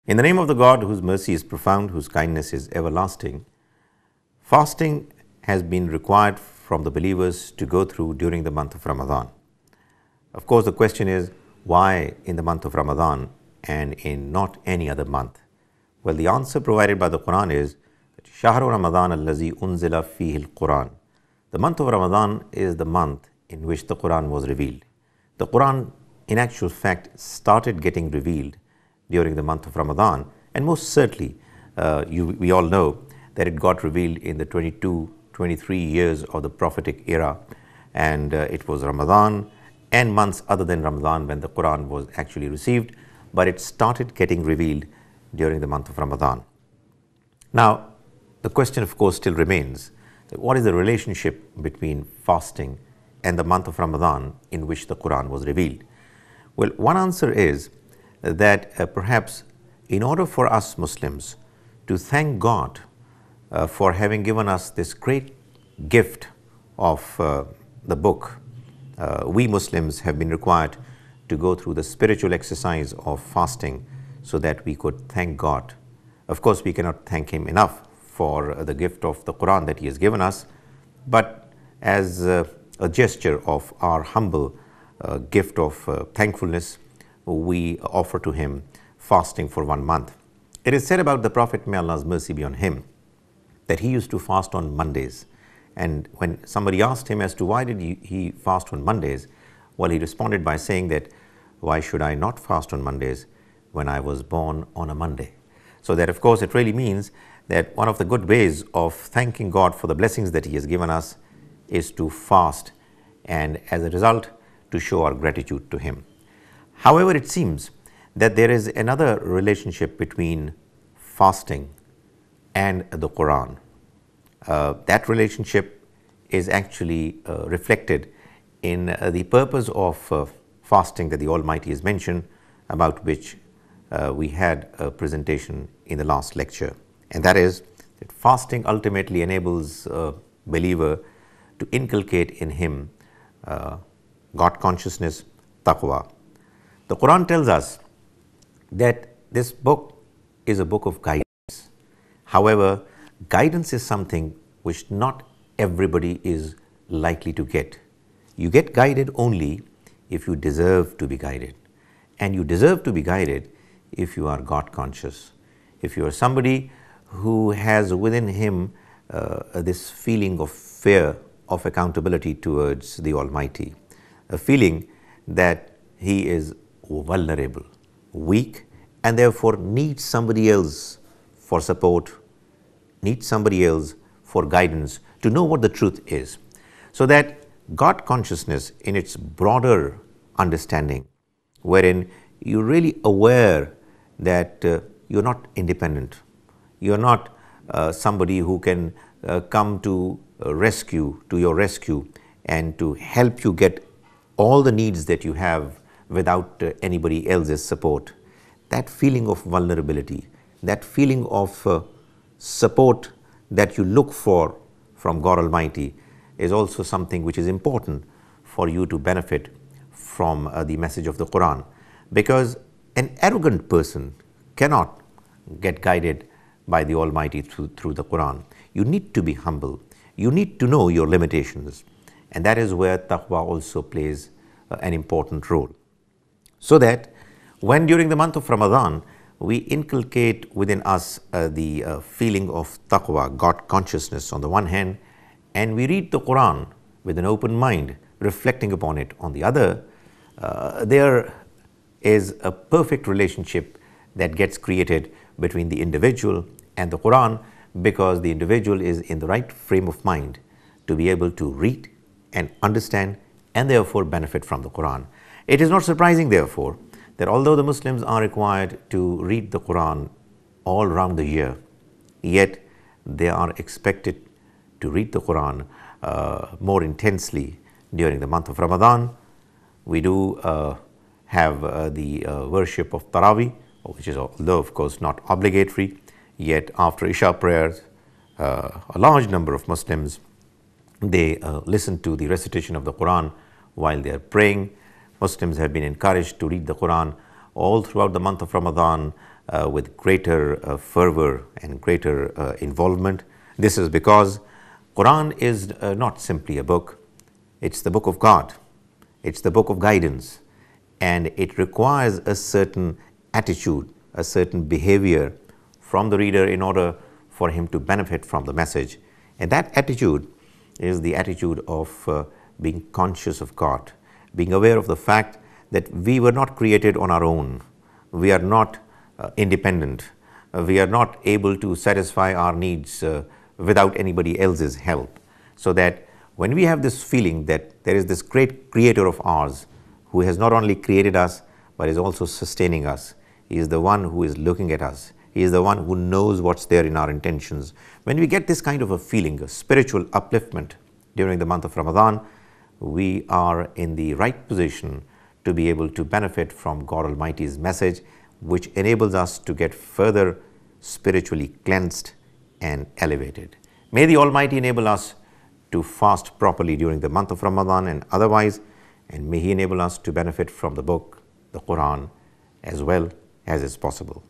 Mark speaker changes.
Speaker 1: In the name of the God whose mercy is profound, whose kindness is everlasting, fasting has been required from the believers to go through during the month of Ramadan. Of course, the question is, why in the month of Ramadan and in not any other month? Well, the answer provided by the Quran is, Shahru Ramadan allazi unzila fihi al-Quran. The month of Ramadan is the month in which the Quran was revealed. The Quran, in actual fact, started getting revealed during the month of Ramadan, and most certainly, we all know that it got revealed in the 22, 23 years of the prophetic era, and it was Ramadan and months other than Ramadan when the Quran was actually received, but it started getting revealed during the month of Ramadan. Now, the question of course still remains, what is the relationship between fasting and the month of Ramadan in which the Quran was revealed? Well, one answer is that perhaps in order for us Muslims to thank God for having given us this great gift of the book, we Muslims have been required to go through the spiritual exercise of fasting so that we could thank God. Of course, we cannot thank Him enough for the gift of the Quran that He has given us, but as a gesture of our humble gift of thankfulness, we offer to Him fasting for 1 month. It is said about the Prophet, may Allah's mercy be on him, that he used to fast on Mondays. And when somebody asked him as to why did he fast on Mondays, well, he responded by saying that, why should I not fast on Mondays when I was born on a Monday? So that of course it really means that one of the good ways of thanking God for the blessings that He has given us is to fast, and as a result to show our gratitude to Him. However, it seems that there is another relationship between fasting and the Quran. That relationship is actually reflected in the purpose of fasting that the Almighty has mentioned, about which we had a presentation in the last lecture. And that is that fasting ultimately enables a believer to inculcate in him God consciousness, taqwa. The Quran tells us that this book is a book of guidance. However, guidance is something which not everybody is likely to get. You get guided only if you deserve to be guided. And you deserve to be guided if you are God conscious. If you are somebody who has within him this feeling of fear of accountability towards the Almighty, a feeling that he is vulnerable, weak, and therefore needs somebody else for support, needs somebody else for guidance to know what the truth is. So that God consciousness in its broader understanding, wherein you're really aware that you're not independent, you're not somebody who can come to your rescue and to help you get all the needs that you have without anybody else's support. That feeling of vulnerability, that feeling of support that you look for from God Almighty is also something which is important for you to benefit from the message of the Quran. Because an arrogant person cannot get guided by the Almighty through the Quran. You need to be humble. You need to know your limitations. And that is where taqwa also plays an important role. So that when during the month of Ramadan, we inculcate within us the feeling of taqwa, God consciousness on the one hand, and we read the Quran with an open mind, reflecting upon it on the other, there is a perfect relationship that gets created between the individual and the Quran, because the individual is in the right frame of mind to be able to read and understand and therefore benefit from the Quran. It is not surprising therefore that although the Muslims are required to read the Quran all around the year, yet they are expected to read the Quran more intensely during the month of Ramadan. We do have the worship of Taraweeh, which is, although of course not obligatory, yet after Isha prayers, a large number of Muslims, they listen to the recitation of the Quran while they are praying. Muslims have been encouraged to read the Quran all throughout the month of Ramadan with greater fervor and greater involvement. This is because Quran is not simply a book, it's the book of God, it's the book of guidance, and it requires a certain attitude, a certain behavior from the reader in order for him to benefit from the message. And that attitude is the attitude of being conscious of God, being aware of the fact that we were not created on our own, we are not independent, we are not able to satisfy our needs without anybody else's help. So that when we have this feeling that there is this great creator of ours who has not only created us but is also sustaining us, he is the one who is looking at us, he is the one who knows what's there in our intentions. When we get this kind of a feeling, a spiritual upliftment during the month of Ramadan, we are in the right position to be able to benefit from God Almighty's message, which enables us to get further spiritually cleansed and elevated. May the Almighty enable us to fast properly during the month of Ramadan and otherwise, and may He enable us to benefit from the book, the Quran, as well as is possible.